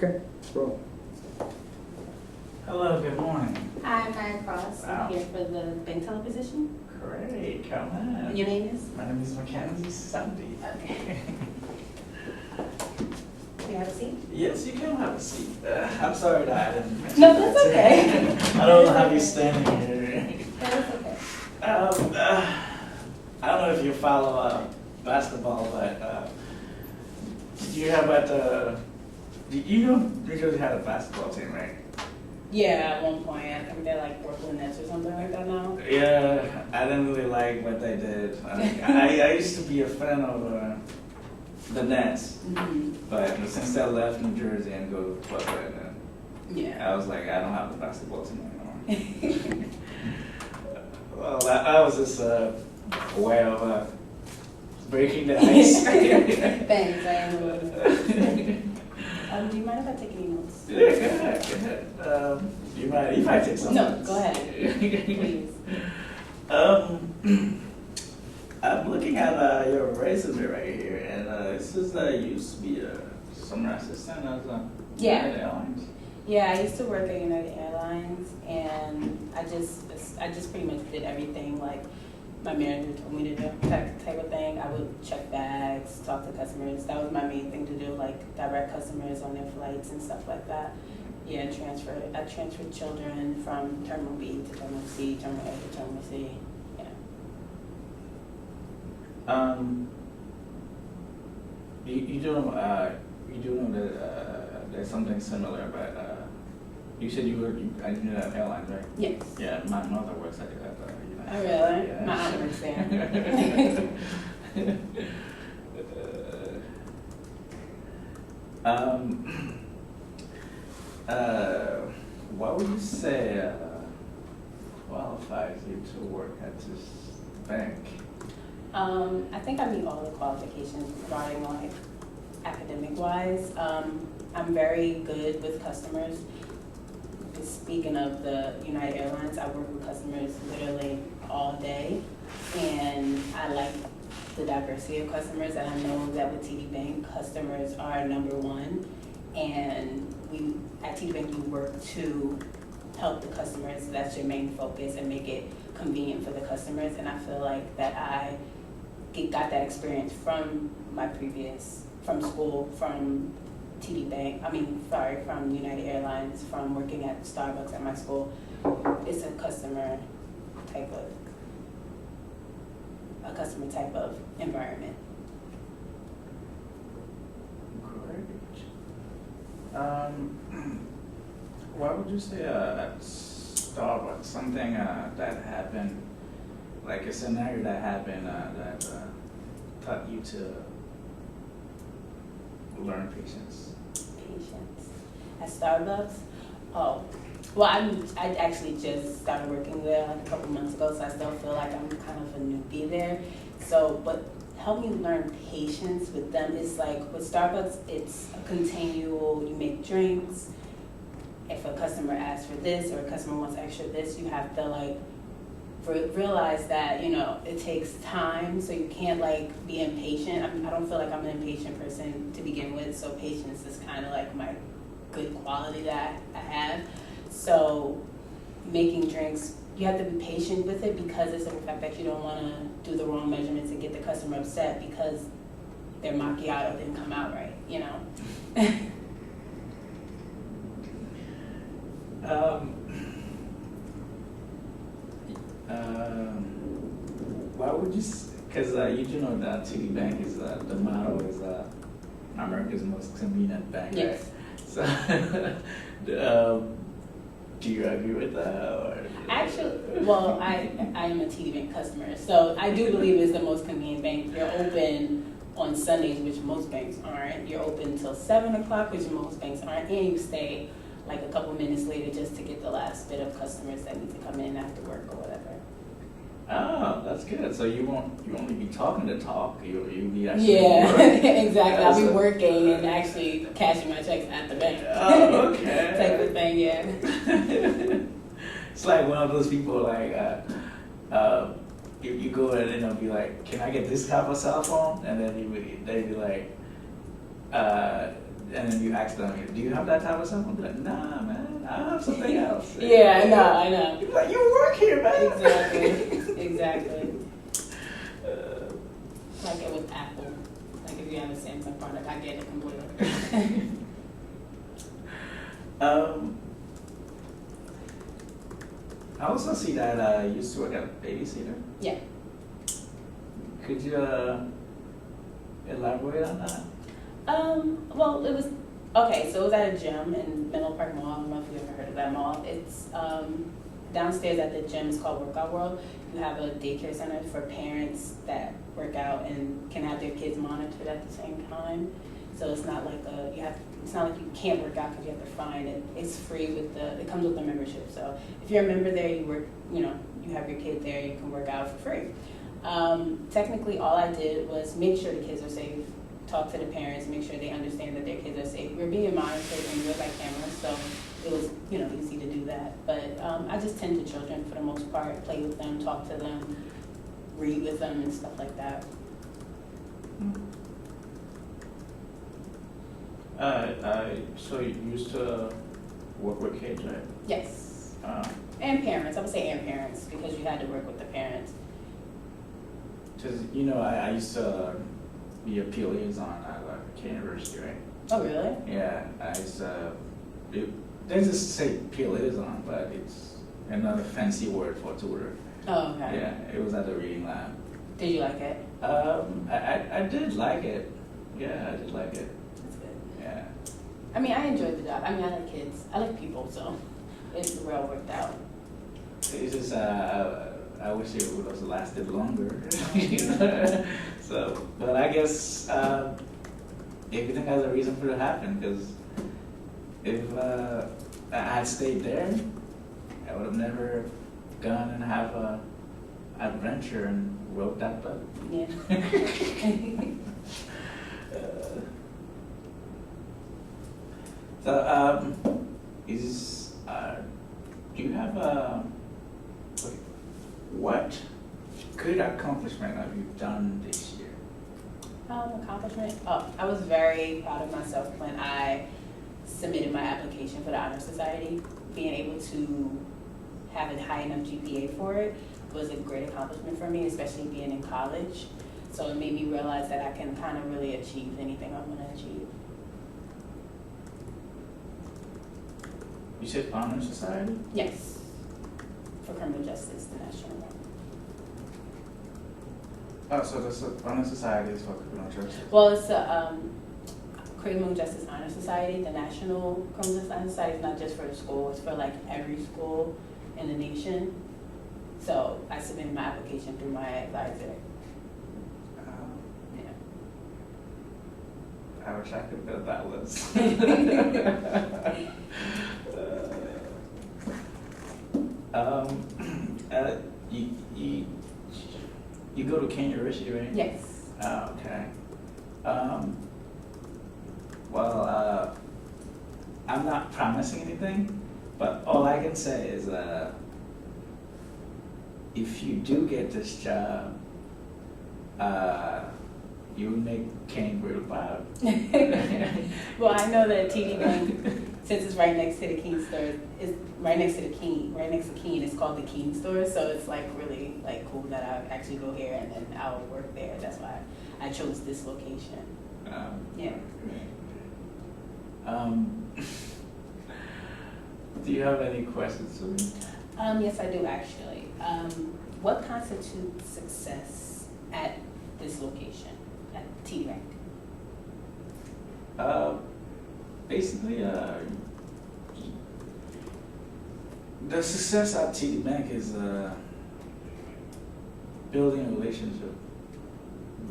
Okay, roll. Hello, good morning. Hi, I'm Mary Cross. Wow. I'm here for the bank teller position. Great, come on. And your name is? My name is Mackenzie Sunday. Okay. Can I have a seat? Yes, you can have a seat. I'm sorry that I didn't mention No, that that's too. okay. I don't know how you standing here. That's okay. I don't know if you follow basketball, but did you have you know New Jersey had a basketball team, right? Yeah, at one point, I think they're like Brooklyn Nets or something like that now. Yeah, I didn't really like what they did. I used to be a fan of the Nets, but since they left New Jersey and go to Brooklyn, Yeah. I was like, I don't have the basketball team anymore. Well, that was just a way of breaking the ice. Thanks, I am a little do you mind if I take any notes? Yeah, go ahead. You might take some No, notes. go ahead. Please. I'm looking at your resume right here, and it says that you used to be a summer assistant at United Airlines. Yeah, I used to work at United Airlines, and I just pretty much did everything like my manager told me to do, type of thing. I would check bags, talk to customers. That was my main thing to do, like direct customers on their flights and stuff like that. Yeah, I transferred children from Terminal B to Terminal C, Terminal A to Terminal C. Yeah. You do know that there's something similar, but you said you at United Airlines, right? Yes. Yeah, my mother works at United. Oh, really? Yeah. My aunt works there. What would you say qualifies you to work at this bank? I think I meet all the qualifications regarding like academic wise. I'm very good with customers. Speaking of the United Airlines, I work with customers literally all day, and I like the diversity of customers, and I know that with TD Bank, customers are number one, and we at TD Bank we work to help the customers. That's your main focus, and make it convenient for the customers. And I feel like that I got that experience from from school, from TD Bank, from United Airlines, from working at Starbucks at my school. It's a customer type of environment. Great. What would you say at Starbucks, something that happened, like a scenario that happened that taught you to learn patience? Patience. At Starbucks? Oh, well, I actually just started working there like a couple months ago, so I still feel like I'm kind of a newbie there. So, but help me learn patience with them. It's like with Starbucks, it's a continual, you make drinks. If a customer asks for this or a customer wants extra this, you have to like realize that, it takes time, so you can't like be impatient. I don't feel like I'm an impatient person to begin with, so patience is kind of like my good quality that I have. So making drinks, you have to be patient with it because it's the fact that you don't want to do the wrong measurements and get the customer upset because their macchiato didn't come out right, Why would you? Because you do know that TD Bank is the motto is America's most convenient bank, Yes. right? So, do you agree with that? Or? Actually, well, I am a TD Bank customer, so I do believe it's the most convenient bank. You're open on Sundays, which most banks aren't. You're open till 7 o'clock, which most banks aren't, and you stay like a couple minutes later just to get the last bit of customers that need to come in after work or whatever. Oh, that's good. So you only be talking to talk. You'll be actually Exactly. I'll be working and actually cashing my checks at the bank. Oh, okay. Type of thing, yeah. It's like one of those people like if you go and be like, can I get this type of cell phone? And then they'd be like, and then you ask them, do you have that type of stuff? I'm like, nah, man, I have something else. Yeah, I know. You're like, you work here, man. Exactly. Like it with Apple. Like if you have a Samsung product, I get it completely. I also see that you used to work at a babysitter. Yeah. Could you elaborate on that? Well, it was okay. So it was at a gym in Menlo Park Mall. I don't know if you've ever heard of that mall. It's downstairs at the gym. It's called Workout World. You have a daycare center for parents that work out and can have their kids monitored at the same time. So it's not like it's not like you can't work out because you have to find it. It's free it comes with a membership. So if you're a member there, you have your kid there, you can work out for free. Technically, all I did was make sure the kids are safe, talk to the parents, make sure they understand that their kids are safe. We're being monitored and we're by cameras, so it was, easy to do that. But I just tend to children for the most part, play with them, talk to them, read with them and stuff like that. So you used to work with kids, right? Yes. And parents. I would say and parents because you had to work with the parents. Because, I used to be a PA liaison at K University, right? Oh, really? Yeah, I used to, they just say PA liaison, but it's another fancy word for tutor. Oh, okay. Yeah, it was at the reading lab. Did you like it? I did like it. Yeah, I did like it. That's good. Yeah. I mean, I enjoyed the job. I mean, I like kids. I like people, so it's well worked out. It's just, I wish it would have lasted longer. So, but I guess everything has a reason for it to happen, because if I had stayed there, I would have never gone and have a adventure and wrote that book. Yeah. So, do you have what good accomplishment have you done this year? Accomplishment? Oh, I was very proud of myself when I submitted my application for the Honor Society. Being able to have a high enough GPA for it was a great accomplishment for me, especially being in college. So it made me realize that I can kind of really achieve anything I want to achieve. You said Honor Society? Yes, for criminal justice, the national one. Oh, so the Honor Society is for criminal justice? Well, it's a Criminal Justice Honor Society. The National Criminal Justice Honor Society is not just for the school, it's for like every school in the nation. So I submitted my application through my advisor. Yeah. I wish I could build that list. You go to Kenya University, right? Yes. Oh, okay. I'm not promising anything, but all I can say is if you do get this job, you would make Kane real proud. Well, I know that TD Bank, since it's right next to the Keene store, is right next to Keene. It's called the Keene store, so it's like really like cool that I actually go here and then I'll work there. That's why I chose this location. Yeah. Do you have any questions for me? Yes, I do actually. What constitutes success at this location, at TD Bank? Basically, the success at TD Bank is building a relationship.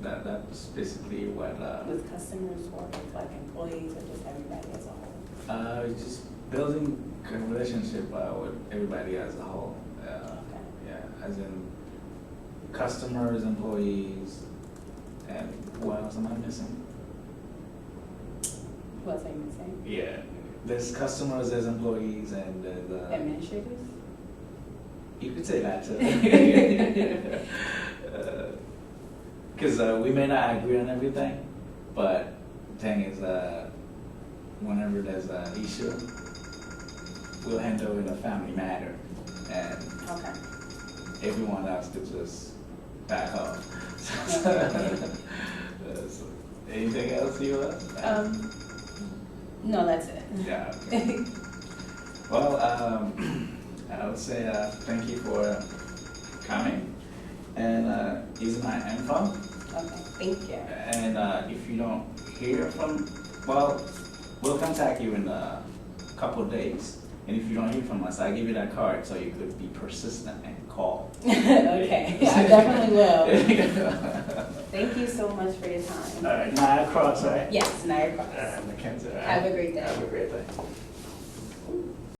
That's basically what. With customers or with like employees or just everybody as a whole? Just building a relationship with everybody as a whole. Okay. Yeah, as in customers, employees, and what else am I missing? What else are you saying? Yeah, there's customers, there's employees, and there's Administrators? You could say that too. Because we may not agree on everything, but the thing is, whenever there's an issue, we'll handle it in a family matter, and Okay. everyone else could just back off. So, anything else you want? No, that's it. Yeah. Okay. Well, I would say thank you for coming, and here's my info. Okay, thank you. And if you don't hear from, well, we'll contact you in a couple of days. And if you don't hear from us, I'll give you that card so you could be persistent and call. Okay, I definitely will. Thank you so much for your time. All right, Naya Cross, right? Yes, Naya Cross. Mackenzie. All right. Have a great day. Have a great day.